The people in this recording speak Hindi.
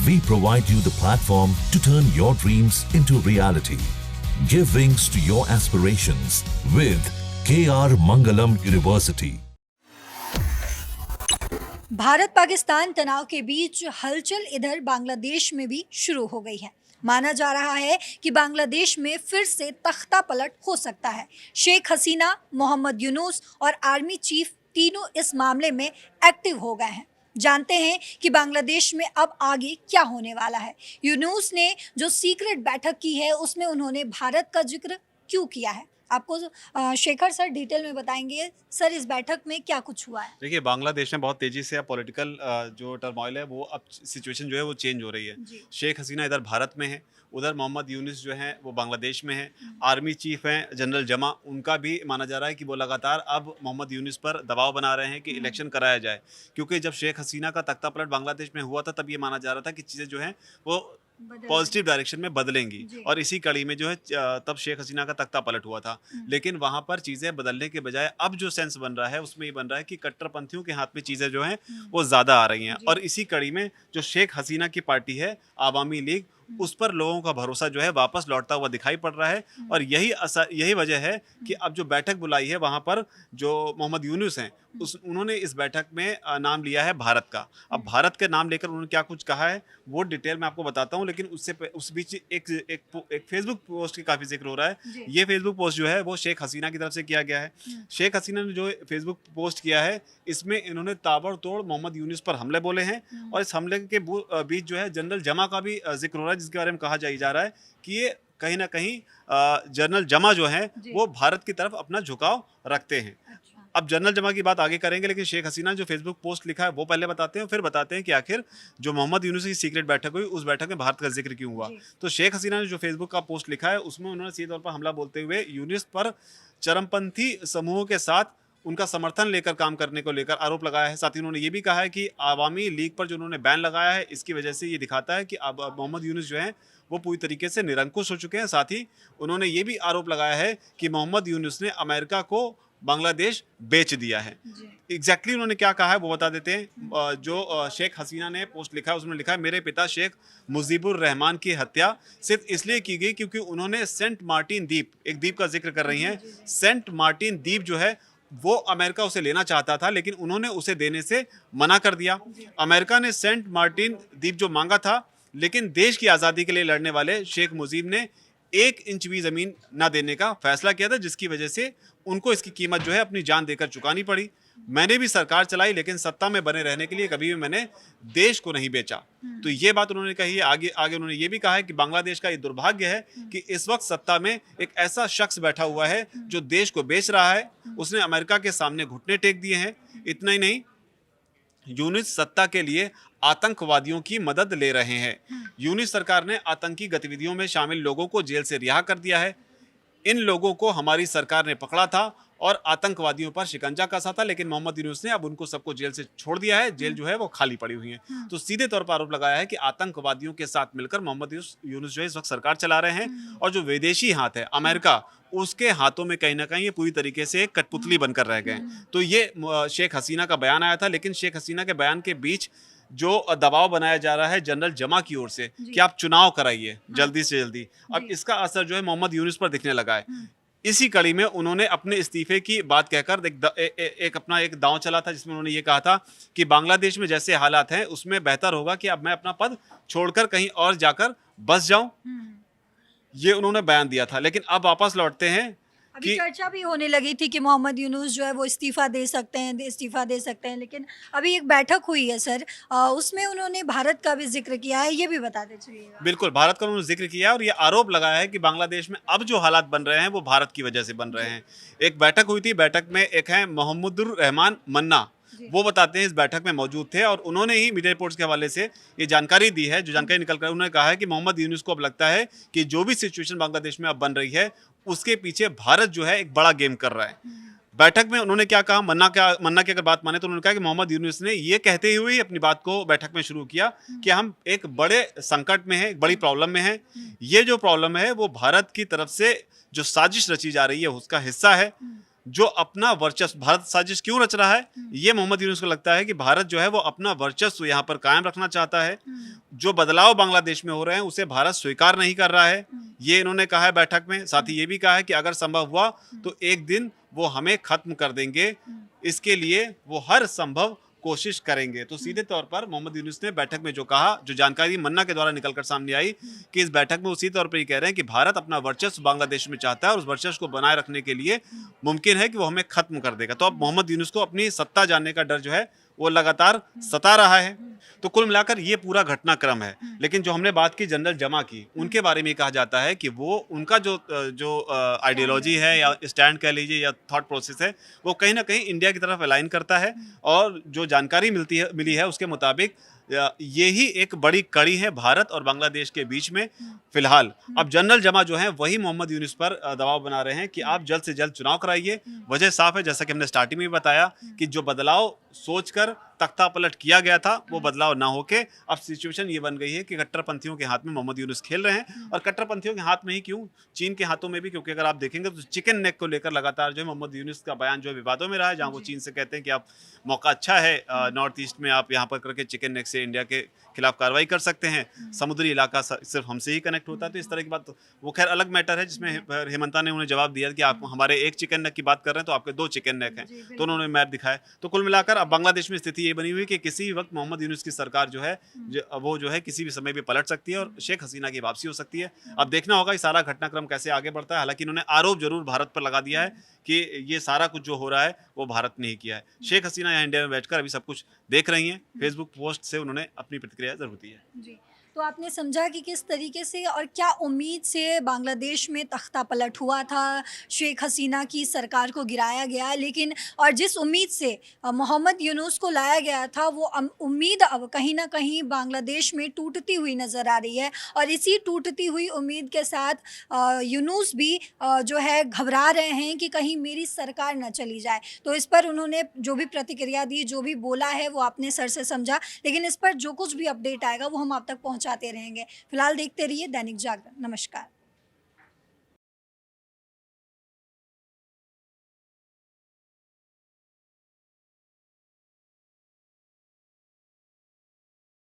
we provide you the platform to turn your dreams into reality. Give wings to your aspirations with KR Mangalam University. Bharat Pakistan तनाव के बीच हलचल इधर बांग्लादेश में भी शुरू हो गई है। माना जा रहा है कि बांग्लादेश में फिर से तख्ता पलट हो सकता है। शेख हसीना, मोहम्मद यूनुस और आर्मी चीफ तीनों इस मामले में एक्टिव हो गए हैं। जानते हैं कि बांग्लादेश में अब आगे क्या होने वाला है। यूनुस ने जो सीक्रेट बैठक की है उसमें उन्होंने भारत का जिक्र क्यों किया है, आपको शेखर सर डिटेल में बताएंगे। सर, इस बैठक में क्या कुछ हुआ है? देखिए, बांग्लादेश में बहुत तेजी से अब पॉलिटिकल जो टर्मोइल है वो अब सिचुएशन जो है वो चेंज हो रही है। शेख हसीना इधर भारत में है, उधर मोहम्मद यूनुस जो हैं वो बांग्लादेश में है। आर्मी चीफ हैं जनरल जमा, उनका भी माना जा रहा है कि वो लगातार अब मोहम्मद यूनुस पर दबाव बना रहे हैं कि इलेक्शन कराया जाए, क्योंकि जब शेख हसीना का तख्ता पलट बांग्लादेश में हुआ था तब ये माना जा रहा था कि चीज़ें जो हैं वो पॉजिटिव डायरेक्शन में बदलेंगी, और इसी कड़ी में जो है तब शेख हसीना का तख्ता पलट हुआ था। लेकिन वहां पर चीजें बदलने के बजाय अब जो सेंस बन रहा है उसमें ये बन रहा है कि कट्टरपंथियों के हाथ में चीजें जो हैं वो ज्यादा आ रही हैं, और इसी कड़ी में जो शेख हसीना की पार्टी है आवामी लीग, उस पर लोगों का भरोसा जो है वापस लौटता हुआ दिखाई पड़ रहा है। और यही वजह है कि अब जो बैठक बुलाई है वहां पर जो मोहम्मद यूनुस हैं उन्होंने इस बैठक में नाम लिया है भारत का। अब भारत के नाम लेकर उन्होंने क्या कुछ कहा है वो डिटेल में आपको बताता हूं, लेकिन उस बीच एक फेसबुक पोस्ट की काफी जिक्र हो रहा है। ये फेसबुक पोस्ट जो है वो शेख हसीना की तरफ से किया गया है। शेख हसीना ने जो फेसबुक पोस्ट किया है इसमें इन्होंने ताबड़तोड़ मोहम्मद यूनुस पर हमले बोले हैं, और इस हमले के बीच जो है जनरल जमा का भी जिक्र हो रहा है, जिसके बारे में कहा जा रहा है कि ये कहीं ना कहीं जनरल जमा जो है वो भारत की तरफ अपना झुकाव रखते हैं। अब जनरल जमा की बात आगे करेंगे, लेकिन शेख हसीना जो फेसबुक पोस्ट लिखा है वो पहले बताते हैं, फिर बताते हैं कि आखिर जो मोहम्मद यूनुस की सीक्रेट बैठक हुई उस बैठक में भारत का जिक्र क्यों हुआ। तो शेख हसीना ने जो फेसबुक का पोस्ट लिखा है उसमें उन्होंने सीधे तौर पर हमला बोलते हुए यूनुस पर चरमपंथी समूहों के साथ उनका समर्थन लेकर काम करने को लेकर आरोप लगाया है। साथ ही उन्होंने ये भी कहा है कि आवामी लीग पर जो उन्होंने बैन लगाया है इसकी वजह से ये दिखाता है कि अब मोहम्मद यूनुस जो है वो पूरी तरीके से निरंकुश हो चुके हैं। साथ ही उन्होंने ये भी आरोप लगाया है कि मोहम्मद यूनुस ने अमेरिका को बांग्लादेश बेच दिया है। एग्जैक्टली उन्होंने क्या कहा है वो बता देते हैं। जो शेख हसीना ने पोस्ट लिखा है उसमें लिखा है, मेरे पिता शेख मुजीबुर रहमान की हत्या सिर्फ इसलिए की गई क्योंकि उन्होंने सेंट मार्टिन द्वीप, एक द्वीप का जिक्र कर रही हैं, सेंट मार्टिन द्वीप जो है वो अमेरिका उसे लेना चाहता था, लेकिन उन्होंने उसे देने से मना कर दिया। अमेरिका ने सेंट मार्टिन द्वीप जो मांगा था, लेकिन देश की आज़ादी के लिए लड़ने वाले शेख मुजीब ने 1 इंच भी ज़मीन ना देने का फैसला किया था, जिसकी वजह से उनको इसकी कीमत जो है अपनी जान देकर चुकानी पड़ी। मैंने भी सरकार चलाई, लेकिन सत्ता में बने रहने के लिए कभी भी मैंने देश को नहीं बेचा। तो ये बात उन्होंने कही है। आगे उन्होंने ये भी कहा है कि बांग्लादेश का ये दुर्भाग्य है कि इस वक्त सत्ता में एक ऐसा शख्स बैठा हुआ है जो देश को बेच रहा है। उसने अमेरिका के सामने घुटने टेक दिए हैं। इतना ही नहीं, यूनुस सत्ता के लिए आतंकवादियों की मदद ले रहे हैं। यूनुस सरकार ने आतंकी गतिविधियों में शामिल लोगों को जेल से रिहा कर दिया है। इन लोगों को हमारी सरकार ने पकड़ा था और आतंकवादियों पर शिकंजा कसा था, लेकिन मोहम्मद यूनुस ने अब उनको सबको जेल से छोड़ दिया है। जेल जो है वो खाली पड़ी हुई है। तो सीधे तौर पर आरोप लगाया है कि आतंकवादियों के साथ मिलकर मोहम्मद यूनुस जो है इस वक्त सरकार चला रहे हैं, और जो विदेशी हाथ है अमेरिका, उसके हाथों में कहीं ना कहीं ये पूरी तरीके से कठपुतली बनकर रह गए। तो ये शेख हसीना का बयान आया था, लेकिन शेख हसीना के बयान के बीच जो दबाव बनाया जा रहा है जनरल जमा की ओर से कि आप चुनाव कराइए जल्दी से जल्दी, अब इसका असर जो है मोहम्मद यूनुस पर दिखने लगा है। इसी कड़ी में उन्होंने अपने इस्तीफे की बात कहकर एक दांव चला था, जिसमें उन्होंने ये कहा था कि बांग्लादेश में जैसे हालात हैं उसमें बेहतर होगा कि अब मैं अपना पद छोड़कर कहीं और जाकर बस जाऊं। ये उन्होंने बयान दिया था, लेकिन अब वापस लौटते हैं। अभी चर्चा भी होने लगी थी कि मोहम्मद यूनुस जो है वो इस्तीफा दे सकते हैं, लेकिन अभी एक बैठक हुई है सर, उसमें उन्होंने भारत का भी जिक्र किया है, ये भी बताते चलिएगा। बिल्कुल, भारत का उन्होंने जिक्र किया और ये आरोप लगाया है कि बांग्लादेश में अब जो हालात बन रहे हैं वो भारत की वजह से बन रहे हैं। एक बैठक हुई थी, बैठक में एक है मोहम्मदुर रहमान मन्ना, वो बताते हैं इस बैठक में मौजूद थे, और उन्होंने ही मीडिया रिपोर्ट्स के हवाले से ये जानकारी दी है। जो जानकारी निकल कर उन्होंने कहा है कि मोहम्मद यूनुस को अब लगता है कि जो भी सिचुएशन बांग्लादेश में अब बन रही है उसके पीछे भारत जो है एक बड़ा गेम कर रहा है। बैठक में उन्होंने क्या कहा, मन्ना की अगर बात माने तो उन्होंने कहा कि मोहम्मद यूनुस ने ये कहते हुए ही अपनी बात को बैठक में शुरू किया कि हम एक बड़े संकट में हैं, एक बड़ी प्रॉब्लम में हैं। ये जो प्रॉब्लम है वो भारत की तरफ से जो साजिश रची जा रही है उसका हिस्सा है। जो अपना वर्चस्व, भारत साजिश क्यों रच रहा है, ये मोहम्मद यूनुस को लगता है कि भारत जो है वो अपना वर्चस्व यहाँ पर कायम रखना चाहता है। जो बदलाव बांग्लादेश में हो रहे हैं उसे भारत स्वीकार नहीं कर रहा है, ये इन्होंने कहा है बैठक में। साथ ही ये भी कहा है कि अगर संभव हुआ तो एक दिन वो हमें खत्म कर देंगे, इसके लिए वो हर संभव कोशिश करेंगे। तो सीधे तौर पर मोहम्मद यूनुस ने बैठक में जो कहा, जो जानकारी मन्ना के द्वारा निकलकर सामने आई, कि इस बैठक में उसी तौर पर ये कह रहे हैं कि भारत अपना वर्चस्व बांग्लादेश में चाहता है और उस वर्चस्व को बनाए रखने के लिए मुमकिन है कि वो हमें खत्म कर देगा। तो अब मोहम्मद यूनुस को अपनी सत्ता जाने का डर जो है वो लगातार सता रहा है। तो कुल मिलाकर ये पूरा घटनाक्रम है। लेकिन जो हमने बात की जनरल जमा की, उनके बारे में कहा जाता है कि वो उनका जो आइडियोलॉजी है या स्टैंड कह लीजिए या थॉट प्रोसेस है, वो कहीं ना कहीं इंडिया की तरफ अलाइन करता है। और जो जानकारी मिली है उसके मुताबिक यही एक बड़ी कड़ी है भारत और बांग्लादेश के बीच में फिलहाल। अब जनरल जमा जो है वही मोहम्मद यूनुस पर दबाव बना रहे हैं कि आप जल्द से जल्द चुनाव कराइए। वजह साफ है, जैसा कि हमने स्टार्टिंग में भी बताया कि जो बदलाव सोचकर तख्ता पलट किया गया था वो बदलाव ना होके अब सिचुएशन ये बन गई है कि कट्टरपंथियों के हाथ में मोहम्मद यूनुस खेल रहे हैं। और कट्टरपंथियों के हाथ में ही क्यों, चीन के हाथों में भी, क्योंकि अगर आप देखेंगे तो चिकन नेक को लेकर लगातार जो है मोहम्मद यूनुस का बयान जो है विवादों में रहा है, जहां वो चीन से कहते हैं कि आप मौका अच्छा है नॉर्थ ईस्ट में, आप यहाँ पर करके चिकन नेक से इंडिया के खिलाफ कार्रवाई कर सकते हैं, समुद्री इलाका सिर्फ हमसे ही कनेक्ट होता है। तो इस तरह की बात, वो खैर अलग मैटर है, जिसमें हेमंता ने उन्हें जवाब दिया कि आप हमारे एक चिकन नेक की बात कर रहे हैं तो आपके 2 चिकन नेक हैं, तो उन्होंने मैप दिखाया। तो कुल मिलाकर अब बांग्लादेश में स्थिति ये बनी हुई कि किसी भी वक्त मोहम्मद यूनुस की सरकार जो है वो जो है किसी भी समय भी पलट सकती है और शेख हसीना की वापसी हो सकती है। अब देखना होगा कि सारा घटनाक्रम कैसे आगे बढ़ता है। हालांकि इन्होंने आरोप जरूर भारत पर लगा दिया है कि ये सारा कुछ जो हो रहा है वो भारत ने ही किया है। शेख हसीना यहाँ इंडिया में बैठकर अभी सब कुछ देख रही हैं। फेसबुक पोस्ट से उन्होंने अपनी प्रतिक्रिया जरूर दी है। जी, तो आपने समझा कि किस तरीके से और क्या उम्मीद से बांग्लादेश में तख्ता पलट हुआ था, शेख हसीना की सरकार को गिराया गया, लेकिन और जिस उम्मीद से मोहम्मद यूनुस को लाया गया था वो उम्मीद अब कहीं ना कहीं बांग्लादेश में टूटती हुई नज़र आ रही है। और इसी टूटती हुई उम्मीद के साथ यूनुस भी जो है घबरा रहे हैं कि कहीं मेरी सरकार न चली जाए। तो इस पर उन्होंने जो भी प्रतिक्रिया दी, जो भी बोला है वो आपने सर से समझा, लेकिन इस पर जो कुछ भी अपडेट आएगा वो हम आप तक पहुँचाते रहेंगे। फिलहाल देखते रहिए दैनिक जागरण। नमस्कार।